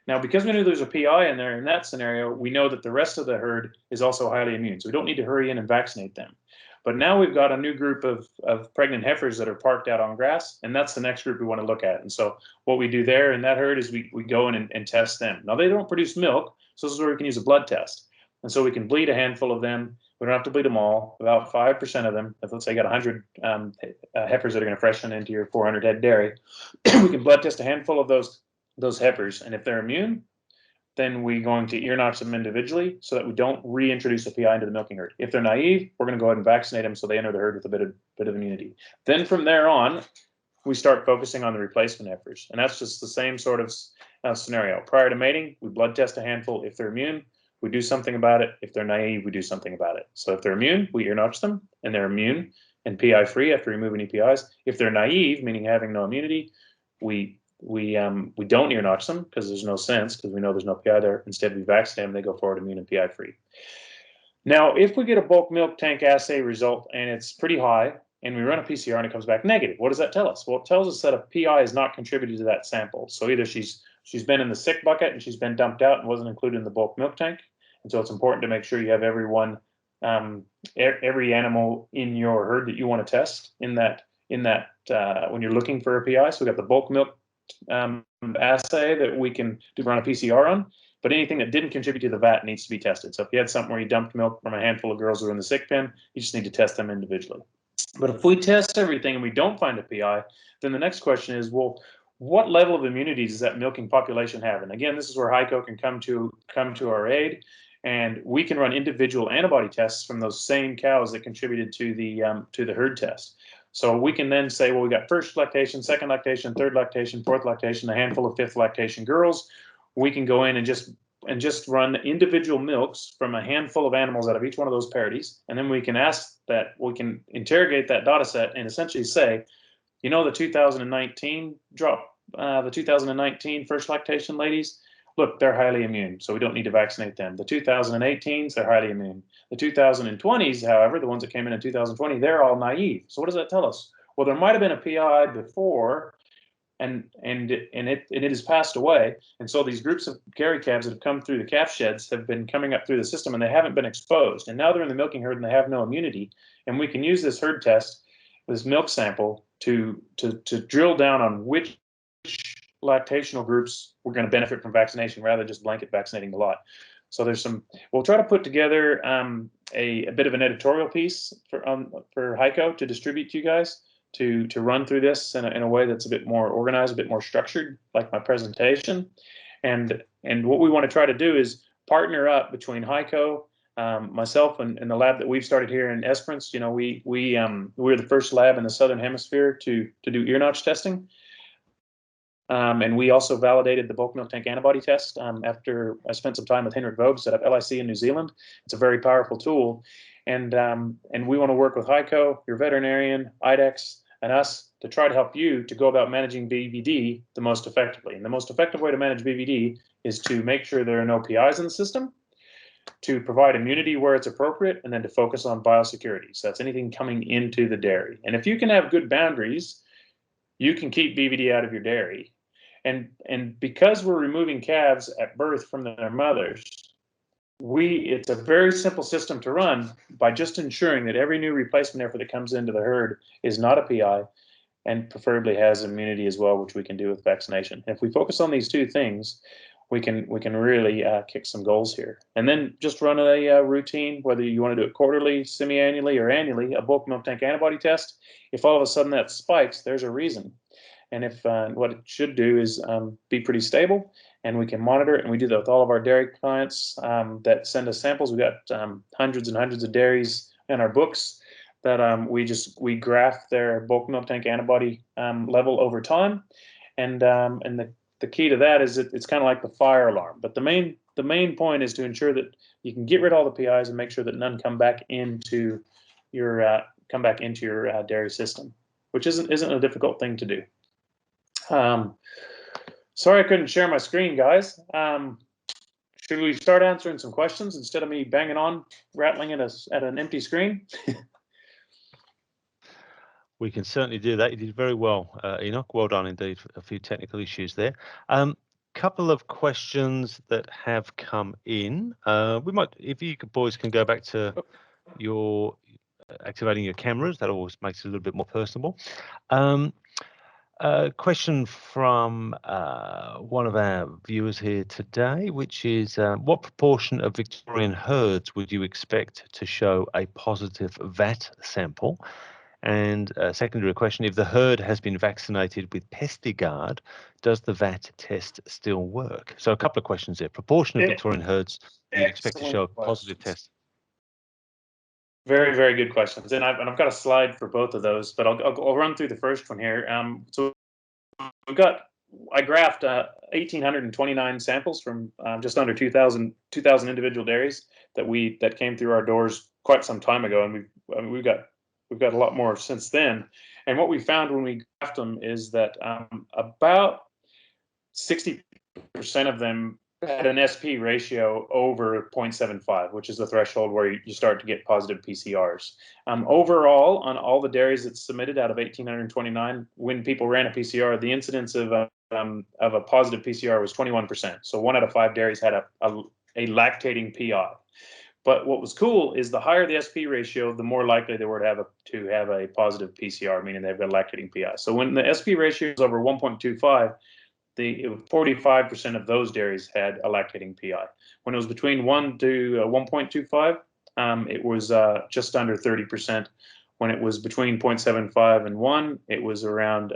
Now, because we knew there's a PI in there in that scenario, we know that the rest of the herd is also highly immune, so we don't need to hurry in and vaccinate them. But now we've got a new group of pregnant heifers that are parked out on grass, and that's the next group we want to look at. And so what we do there in that herd is we go in and test them. Now, they don't produce milk, so this is where we can use a blood test. And so we can bleed a handful of them. We don't have to bleed them all, about 5% of them. If let's say you got 100 heifers that are going to freshen into your 400 head dairy, we can blood test a handful of those heifers. And if they're immune, then we're going to ear notch them individually so that we don't reintroduce a PI into the milking herd. If they're naive, we're going to go ahead and vaccinate them so they enter the herd with a bit of immunity. Then from there on, we start focusing on the replacement heifers. And that's just the same sort of scenario. Prior to mating, we blood test a handful. If they're immune, we do something about it. If they're naive, we do something about it. So if they're immune, we ear notch them, and they're immune and PI free after removing any PIs. If they're naive, meaning having no immunity, we don't ear notch them because there's no sense, because we know there's no PI there. Instead, we vaccinate them, they go forward immune and PI free. Now, if we get a bulk milk tank assay result and it's pretty high, and we run a PCR and it comes back negative, what does that tell us? Well, it tells us that a PI is not contributed to that sample. So either she's been in the sick bucket and she's been dumped out and wasn't included in the bulk milk tank. And so it's important to make sure you have every animal in your herd that you want to test in that when you're looking for a PI. So we got the bulk milk assay that we can run a PCR on, but anything that didn't contribute to the vat needs to be tested. So if you had something where you dumped milk from a handful of girls who were in the sick pen, you just need to test them individually. But if we test everything and we don't find a PI, then the next question is, well, what level of immunity does that milking population have? And again, this is where Hico can come to our aid, and we can run individual antibody tests from those same cows that contributed to the herd test. So we can then say, well, we got first lactation, second lactation, third lactation, fourth lactation, a handful of fifth lactation girls. We can go in and just run individual milks from a handful of animals out of each one of those parities, and then we can interrogate that data set and essentially say, you know, the 2019 drop, the 2019 first lactation ladies, look, they're highly immune, so we don't need to vaccinate them. The 2018s, they're highly immune. The 2020s, however, the ones that came in 2020, they're all naive. So what does that tell us? Well, there might have been a PI before, and it has passed away. And so these groups of dairy calves that have come through the calf sheds have been coming up through the system, and they haven't been exposed. And now they're in the milking herd, and they have no immunity. And we can use this herd test, this milk sample, to drill down on which lactational groups we're going to benefit from vaccination, rather than just blanket vaccinating the lot. So there's some. We'll try to put together a bit of an editorial piece for Hico to distribute to you guys, to run through this in a way that's a bit more organized, a bit more structured, like my presentation. And what we want to try to do is partner up between Hico, myself, and the lab that we've started here in Esperance. You know, we're the first lab in the Southern Hemisphere to do ear notch testing. And we also validated the bulk milk tank antibody test after I spent some time with Henrik Vobes at LIC in New Zealand. It's a very powerful tool. And we want to work with Hico, your veterinarian, IDEXX, and us to try to help you to go about managing BVD the most effectively. And the most effective way to manage BVD is to make sure there are no PIs in the system, to provide immunity where it's appropriate, and then to focus on biosecurity. So that's anything coming into the dairy. And if you can have good boundaries, you can keep BVD out of your dairy. And because we're removing calves at birth from their mothers, it's a very simple system to run by just ensuring that every new replacement heifer that comes into the herd is not a PI, and preferably has immunity as well, which we can do with vaccination. If we focus on these two things, we can really kick some goals here. And then just run a routine, whether you want to do it quarterly, semi-annually, or annually, a bulk milk tank antibody test. If all of a sudden that spikes, there's a reason. And if what it should do is be pretty stable, and we can monitor it. And we do that with all of our dairy clients that send us samples. We've got hundreds and hundreds of dairies in our books that we graph their bulk milk tank antibody level over time. And the key to that is it's kind of like the fire alarm. But the main point is to ensure that you can get rid of all the PIs and make sure that none come back into your dairy system, which isn't a difficult thing to do. Sorry I couldn't share my screen, guys. Should we start answering some questions instead of me banging on, rattling at an empty screen? We can certainly do that. You did very well, Enoch. Well done indeed. A few technical issues there. Couple of questions that have come in. We might, if you boys can go back to your activating your cameras, that always makes it a little bit more personable. A question from one of our viewers here today, which is what proportion of Victorian herds would you expect to show a positive VAT sample? And a secondary question, if the herd has been vaccinated with Pestyguard, does the VAT test still work? So a couple of questions there. Proportion of Victorian herds you expect to show a positive test? Very, very good questions. And I've got a slide for both of those, but I'll run through the first one here. So I graphed 1,829 samples from just under 2,000 individual dairies that came through our doors quite some time ago, and we've got a lot more since then. And what we found when we graphed them is that about 60% of them had an SP ratio over 0.75, which is the threshold where you start to get positive PCRs. Overall, on all the dairies that submitted out of 1,829, when people ran a PCR, the incidence of a positive PCR was 21%. So 1 out of 5 dairies had a lactating PI. But what was cool is the higher the SP ratio, the more likely they were to have a positive PCR, meaning they've got a lactating PI. So when the SP ratio is over 1.25, 45% of those dairies had a lactating PI. When it was between 1 to 1.25, it was just under 30%. When it was between 0.75 and 1, it was around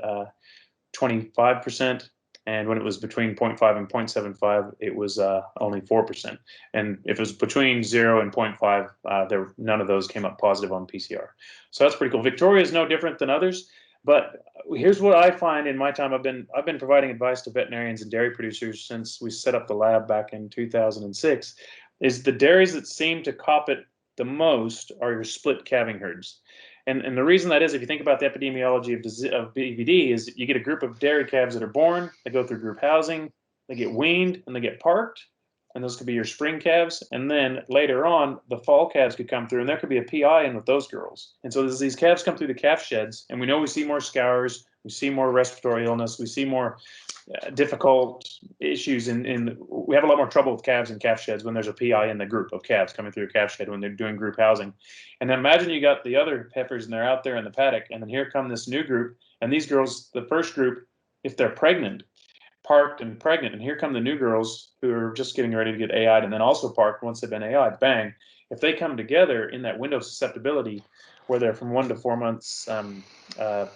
25%. And when it was between 0.5 and 0.75, it was only 4%. And if it was between 0 and 0.5, none of those came up positive on PCR. So that's pretty cool. Victoria is no different than others. But here's what I find in my time. I've been providing advice to veterinarians and dairy producers since we set up the lab back in 2006, is the dairies that seem to cop it the most are your split calving herds. And the reason that is, if you think about the epidemiology of BVD, is you get a group of dairy calves that are born, they go through group housing, they get weaned, and they get parked. And those could be your spring calves. And then later on, the fall calves could come through, and there could be a PI in with those girls. And so as these calves come through the calf sheds, and we see more scours, we see more respiratory illness, we see more difficult issues we have a lot more trouble with calves in calf sheds when there's a PI in the group of calves coming through a calf shed when they're doing group housing. And then imagine you got the other heifers and they're out there in the paddock, and then here come this new group, and these girls, the first group, if they're pregnant, parked and pregnant, and here come the new girls who are just getting ready to get AI'd and then also parked once they've been AI'd, bang, if they come together in that window of susceptibility where they're from 1 to 4 months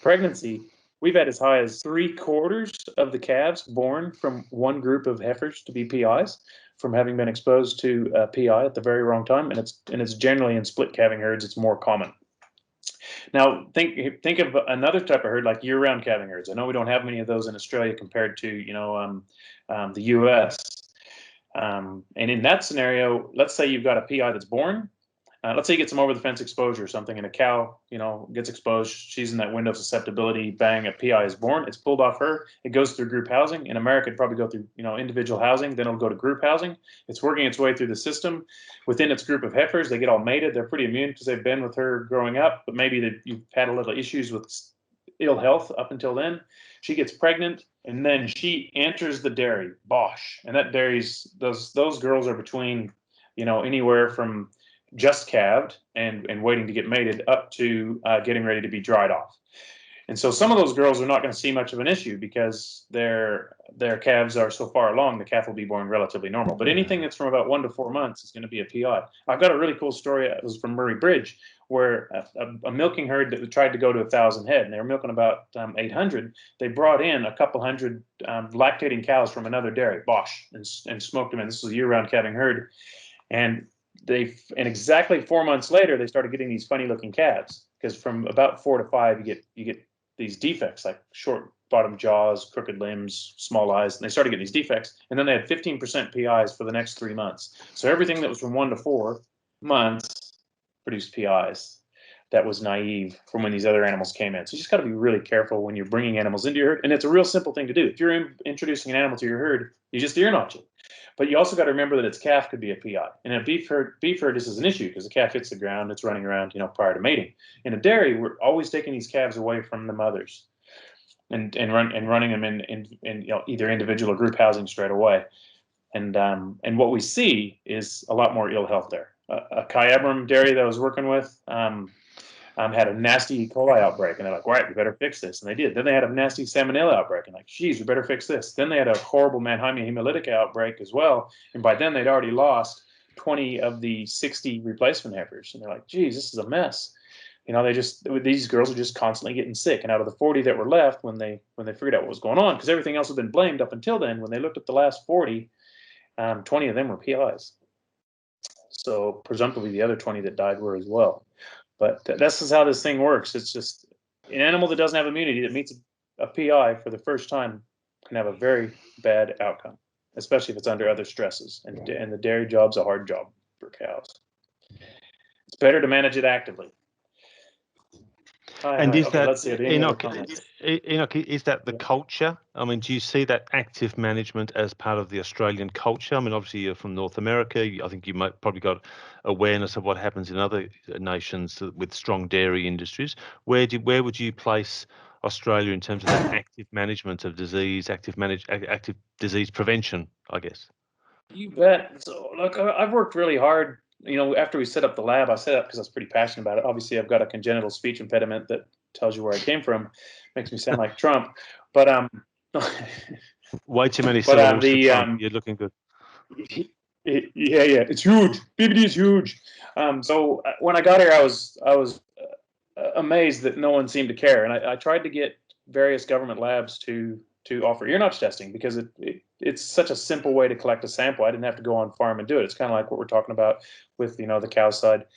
pregnancy, we've had as high as 3/4 of the calves born from one group of heifers to be PIs from having been exposed to PI at the very wrong time, and it's generally in split calving herds. It's more common. Now think of another type of herd like year-round calving herds. I know we don't have many of those in Australia compared to the U.S. And in that scenario, let's say you've got a PI that's born. Let's say you get some over-the-fence exposure or something, and a cow, gets exposed. She's in that window of susceptibility. Bang, a PI is born. It's pulled off her. It goes through group housing. In America, it'd probably go through, individual housing. Then it'll go to group housing. It's working its way through the system. Within its group of heifers, they get all mated. They're pretty immune because they've been with her growing up, but maybe you've had a little issues with ill health up until then. She gets pregnant, and then she enters the dairy. Bosh. And that dairy's, those girls are between, anywhere from just calved and waiting to get mated up to getting ready to be dried off. And so some of those girls are not going to see much of an issue because their calves are so far along, the calf will be born relatively normal. But anything that's from about 1 to 4 months is going to be a PI. I've got a really cool story. It was from Murray Bridge, where a milking herd that tried to go to 1,000 head, and they were milking about 800. They brought in a couple hundred lactating cows from another dairy, Bosch, and smoked them in. This was a year-round calving herd. And exactly 4 months later, they started getting these funny looking calves, because from about 4 to 5, you get these defects like short bottom jaws, crooked limbs, small eyes, and they started getting these defects. And then they had 15% PIs for the next 3 months. So everything that was from 1 to 4 months produced PIs. That was naive from when these other animals came in. So you just got to be really careful when you're bringing animals into your herd. And it's a real simple thing to do. If you're introducing an animal to your herd, you just ear notch it. But you also got to remember that its calf could be a PI. In a beef herd, this is an issue because the calf hits the ground, it's running around, prior to mating. In a dairy, we're always taking these calves away from the mothers and running them in either individual or group housing straight away. And what we see is a lot more ill health there. A Kyabram dairy that I was working with had a nasty E. coli outbreak, and they're like, right, we better fix this. And they did. Then they had a nasty salmonella outbreak, and like, geez, we better fix this. Then they had a horrible Mannheimia hemolytic outbreak as well, and by then they'd already lost 20 of the 60 replacement heifers, and they're like, geez, this is a mess. These girls are just constantly getting sick. And out of the 40 that were left, when they figured out what was going on, because everything else had been blamed up until then, when they looked at the last 40, 20 of them were PIs. So presumptively the other 20 that died were as well. But this is how this thing works. It's just an animal that doesn't have immunity that meets a PI for the first time can have a very bad outcome, especially if it's under other stresses. And the dairy job's a hard job for cows. It's better to manage it actively. And is that, let's see, Enoch, is that the culture? I mean, do you see that active management as part of the Australian culture? I mean, obviously you're from North America. I think you might probably got awareness of what happens in other nations with strong dairy industries. Where would you place Australia in terms of that active management of disease, active disease prevention, I guess? You bet. So look, I've worked really hard. After we set up the lab, I set up because I was pretty passionate about it. Obviously, I've got a congenital speech impediment that tells you where I came from. Makes me sound like Trump. But way too many syllables for Trump. You're looking good. Yeah, it's huge. BVD is huge. So when I got here, I was amazed that no one seemed to care, and I tried to get various government labs to offer ear notch testing because it's such a simple way to collect a sample. I didn't have to go on farm and do it. It's kind of like what we're talking about with the Calcite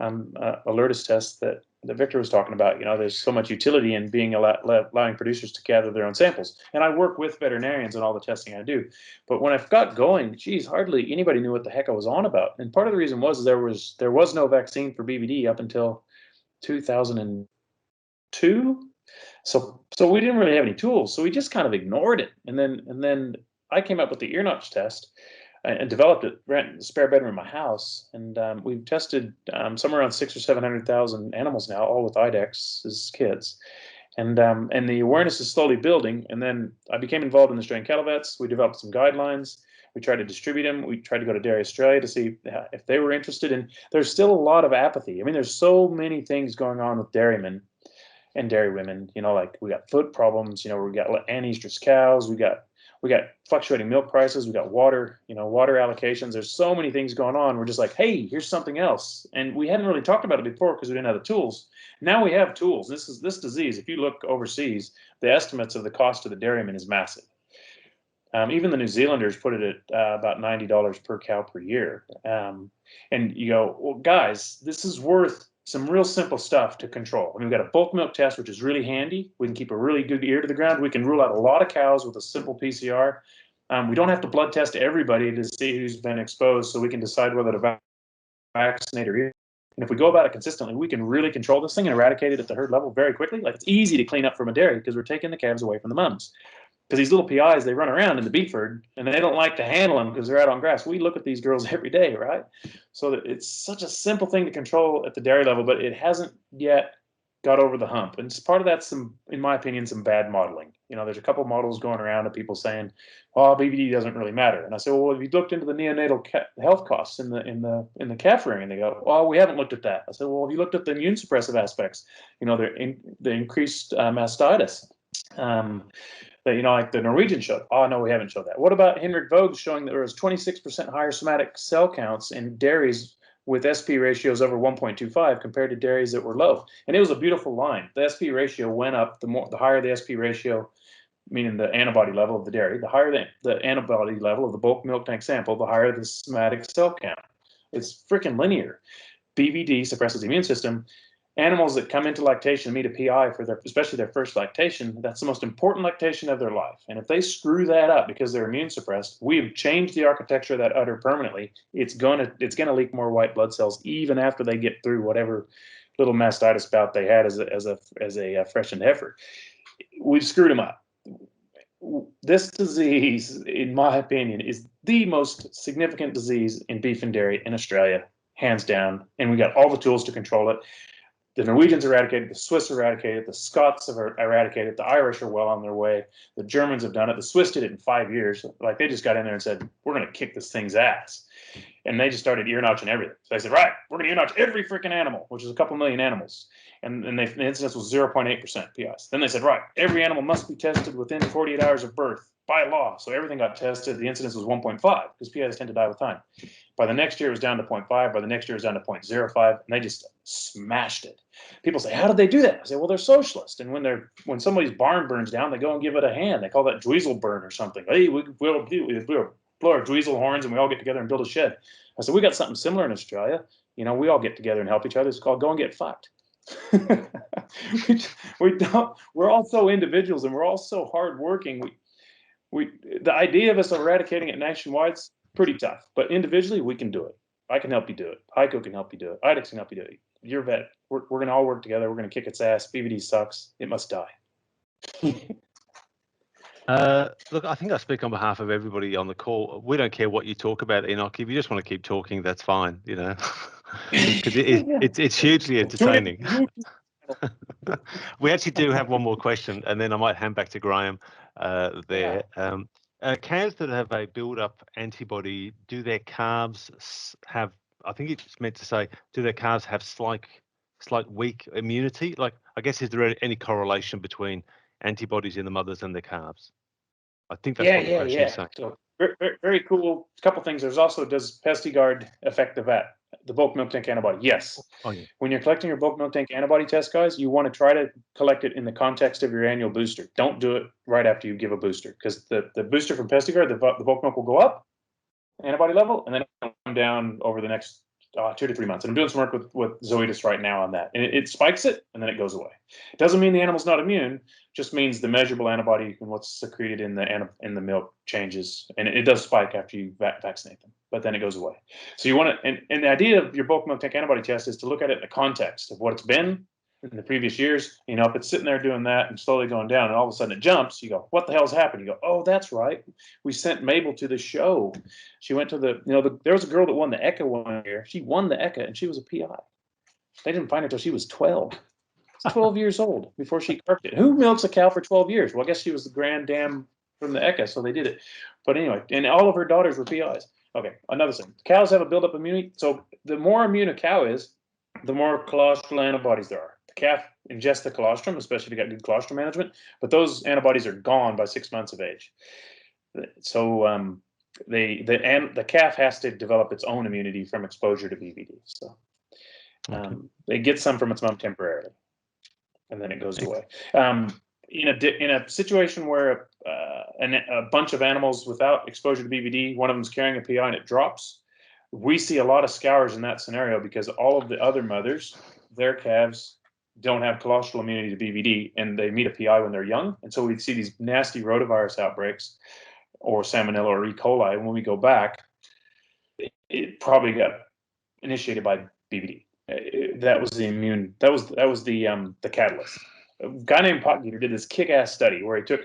alertus test that Victor was talking about. There's so much utility in being allowing producers to gather their own samples. And I work with veterinarians in all the testing I do. But when I got going, geez, hardly anybody knew what the heck I was on about. And part of the reason was there was no vaccine for BVD up until 2002. So we didn't really have any tools. So we just kind of ignored it. And then I came up with the ear notch test and developed it, ran the spare bedroom in my house, and we've tested somewhere around 600,000 or 700,000 animals now, all with IDEXX's kits. And the awareness is slowly building. And then I became involved in the Australian Cattle Vets. We developed some guidelines. We tried to distribute them. We tried to go to Dairy Australia to see if they were interested. And there's still a lot of apathy. I mean, there's so many things going on with dairymen and dairy women. You know, like we got foot problems. You know, we got anestrus cows. We got fluctuating milk prices. We got water. You know, water allocations. There's so many things going on. We're just like, hey, here's something else. And we hadn't really talked about it before because we didn't have the tools. Now we have tools. This disease. If you look overseas, the estimates of the cost to the dairyman is massive. Even the New Zealanders put it at about $90 per cow per year. And you go, well, guys, this is worth some real simple stuff to control. I mean, we've got a bulk milk test, which is really handy. We can keep a really good ear to the ground. We can rule out a lot of cows with a simple PCR. We don't have to blood test everybody to see who's been exposed, so we can decide whether to vaccinate or ear. And if we go about it consistently, we can really control this thing and eradicate it at the herd level very quickly. Like, it's easy to clean up from a dairy because we're taking the calves away from the mums. Because these little PIs, they run around in the beef herd and they don't like to handle them because they're out on grass. We look at these girls every day, right? So that it's such a simple thing to control at the dairy level, but it hasn't yet got over the hump. And part of that's in my opinion, some bad modeling. You know, there's a couple models going around of people saying, "Oh, BVD doesn't really matter." And I say, "Well, have you looked into the neonatal health costs in the calf rearing?" And they go, "Well, we haven't looked at that." I said, "Well, have you looked at the immune suppressive aspects? You know, the increased mastitis." That, you know, like the Norwegian showed. Oh, no, we haven't showed that. What about Henrik Vogt showing that there was 26% higher somatic cell counts in dairies with SP ratios over 1.25 compared to dairies that were low? And it was a beautiful line. The SP ratio went up. The higher the SP ratio, meaning the antibody level of the dairy, the higher the antibody level of the bulk milk tank sample, the higher the somatic cell count. It's freaking linear. BVD suppresses the immune system. Animals that come into lactation meet a PI for especially their first lactation, that's the most important lactation of their life. And if they screw that up because they're immune suppressed, we've changed the architecture of that udder permanently. It's gonna leak more white blood cells even after they get through whatever little mastitis bout they had as a freshened heifer. We've screwed them up. This disease, in my opinion, is the most significant disease in beef and dairy in Australia, hands down. And we got all the tools to control it. The Norwegians eradicated, the Swiss eradicated, the Scots have eradicated, the Irish are well on their way, the Germans have done it, the Swiss did it in 5 years. Like, they just got in there and said, we're going to kick this thing's ass. And they just started ear notching everything. So they said, right, we're going to ear notch every freaking animal, which is a couple million animals. And the incidence was 0.8% PIs. Then they said, right, every animal must be tested within 48 hours of birth by law. So everything got tested. The incidence was 1.5 because PIs tend to die with time. By the next year, it was down to 0.5. By the next year, it was down to 0.05. And they just smashed it. People say, how did they do that? I say, well, they're socialist. And when somebody's barn burns down, they go and give it a hand. They call that Dweezil burn or something. Hey, we'll blow our Dweezil horns and we all get together and build a shed. I said, we got something similar in Australia. You know, we all get together and help each other. It's called go and get fucked. We're all so individuals and we're all so hardworking. The idea of us eradicating it nationwide is pretty tough, but individually we can do it. I can help you do it. Hico can help you do it. IDEXX can help you do it. You're a vet. We're going to all work together. We're going to kick its ass. BVD sucks. It must die. Look, I think I speak on behalf of everybody on the call. We don't care what you talk about, Enoch. If you just want to keep talking, that's fine, you know, because it's hugely entertaining. We actually do have one more question, and then I might hand back to Graham there. Yeah. Cows that have a build-up antibody, do their calves have, I think it's meant to say, do their calves have slight weak immunity? Like, I guess, is there any correlation between antibodies in the mothers and the calves? I think that's what the question is saying. So very, very cool. A couple things. There's also, does Pestyguard affect the vet, the bulk milk tank antibody? Yes. Oh, yeah. When you're collecting your bulk milk tank antibody test, guys, you want to try to collect it in the context of your annual booster. Don't do it right after you give a booster, because the booster from Pestyguard, the bulk milk will go up, antibody level, and then it'll come down over the next 2 to 3 months. And I'm doing some work with Zoetis right now on that. And it spikes it, and then it goes away. It doesn't mean the animal's not immune, just means the measurable antibody and what's secreted in the milk changes. And it does spike after you vaccinate them, but then it goes away. So you want to, and the idea of your bulk milk tank antibody test is to look at it in the context of what it's been, in the previous years. You know, if it's sitting there doing that and slowly going down, and all of a sudden it jumps, you go, what the hell's happened? You go, oh, that's right. We sent Mabel to the show. She went to there was a girl that won the ECA one year. She won the ECA, and she was a PI. They didn't find her until she was 12. 12 years old before she carved it. Who milks a cow for 12 years? Well, I guess she was the grand dam from the ECA, so they did it. But anyway, and all of her daughters were PIs. Okay, another thing. Cows have a buildup immunity. So the more immune a cow is, the more colostral antibodies there are. The calf ingests the colostrum, especially if you got good colostrum management, but those antibodies are gone by 6 months of age. So the calf has to develop its own immunity from exposure to BVD. So it gets some from its mom temporarily, and then it goes away. In a situation where a bunch of animals without exposure to BVD, one of them's carrying a PI and it drops, we see a lot of scours in that scenario because all of the other mothers, their calves don't have colostral immunity to BVD, and they meet a PI when they're young. And so we see these nasty rotavirus outbreaks or salmonella or E. coli. And when we go back, it probably got initiated by BVD. That was the immune. That was the catalyst. A guy named Potgieter did this kick-ass study where he took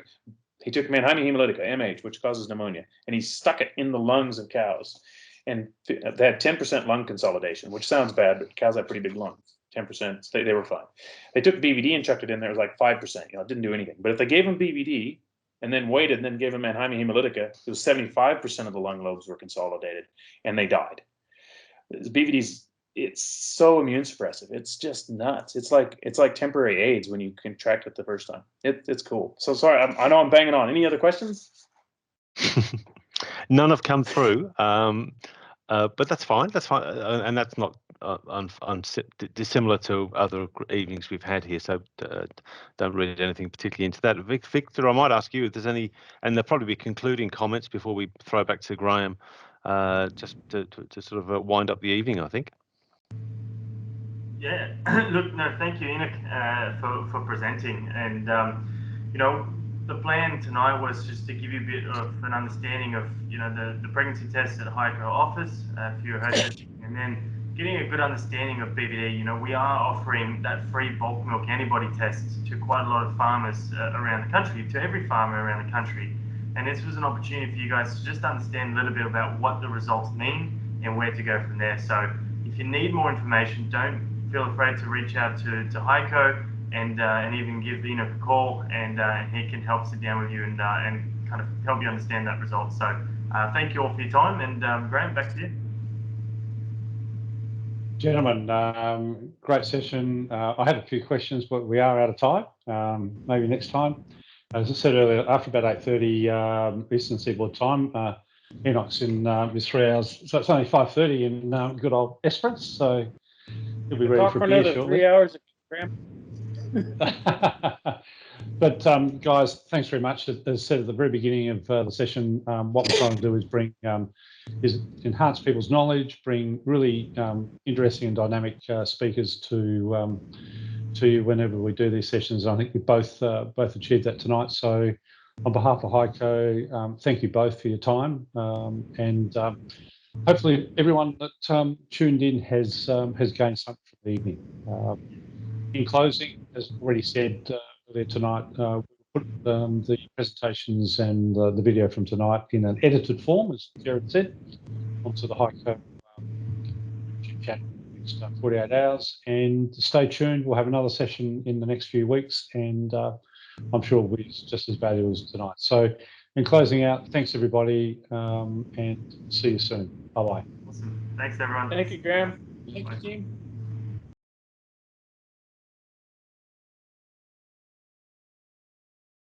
Mannheimia hemolytica, MH, which causes pneumonia, and he stuck it in the lungs of cows. And they had 10% lung consolidation, which sounds bad, but cows have pretty big lungs. 10%, they were fine. They took BVD and chucked it in there. It was like 5%. You know, it didn't do anything. But if they gave them BVD and then waited and then gave them Mannheimia hemolytica, it was 75% of the lung lobes were consolidated, and they died. It's so immune suppressive. It's just nuts. It's like temporary AIDS when you contract it the first time. It's cool. So sorry, I know I'm banging on. Any other questions? None have come through, but that's fine. That's fine, and that's not dissimilar to other evenings we've had here. So don't read anything particularly into that. Victor, I might ask you if there's any, and there'll probably be concluding comments before we throw back to Graham, just to sort of wind up the evening, I think. Yeah, look, no, thank you, Enoch, for presenting. And, you know, the plan tonight was just to give you a bit of an understanding of, you know, the pregnancy tests that Hico offers for your herd testing, and then getting a good understanding of BVD. You know, we are offering that free bulk milk antibody test to quite a lot of farmers around the country, to every farmer around the country. And this was an opportunity for you guys to just understand a little bit about what the results mean and where to go from there. So if you need more information, don't feel afraid to reach out to Hico and even give Enoch a call, and he can help sit down with you and kind of help you understand that result. So thank you all for your time, and Graham, back to you. Gentlemen, great session. I had a few questions, but we are out of time. Maybe next time. As I said earlier, after about 8:30 Eastern Seaboard time, Enoch's in with 3 hours, so it's only 5:30 in good old Esperance. So you'll be ready for a beer shortly. 3 hours, Graham. But guys, thanks very much. As said at the very beginning of the session, what we're trying to do is is enhance people's knowledge, bring really interesting and dynamic speakers to you whenever we do these sessions. I think we both achieved that tonight. So on behalf of Hico, thank you both for your time, and hopefully everyone that tuned in has gained something from the evening. In closing, as already said earlier tonight, we'll put the presentations and the video from tonight in an edited form, as Jared said, onto the Hico YouTube channel in the next 48 hours. And stay tuned. We'll have another session in the next few weeks, and I'm sure it'll be just as valuable as tonight. So in closing out, thanks everybody, and see you soon. Bye-bye. Awesome. Thanks, everyone. Thank you, Graham. Thank you, team.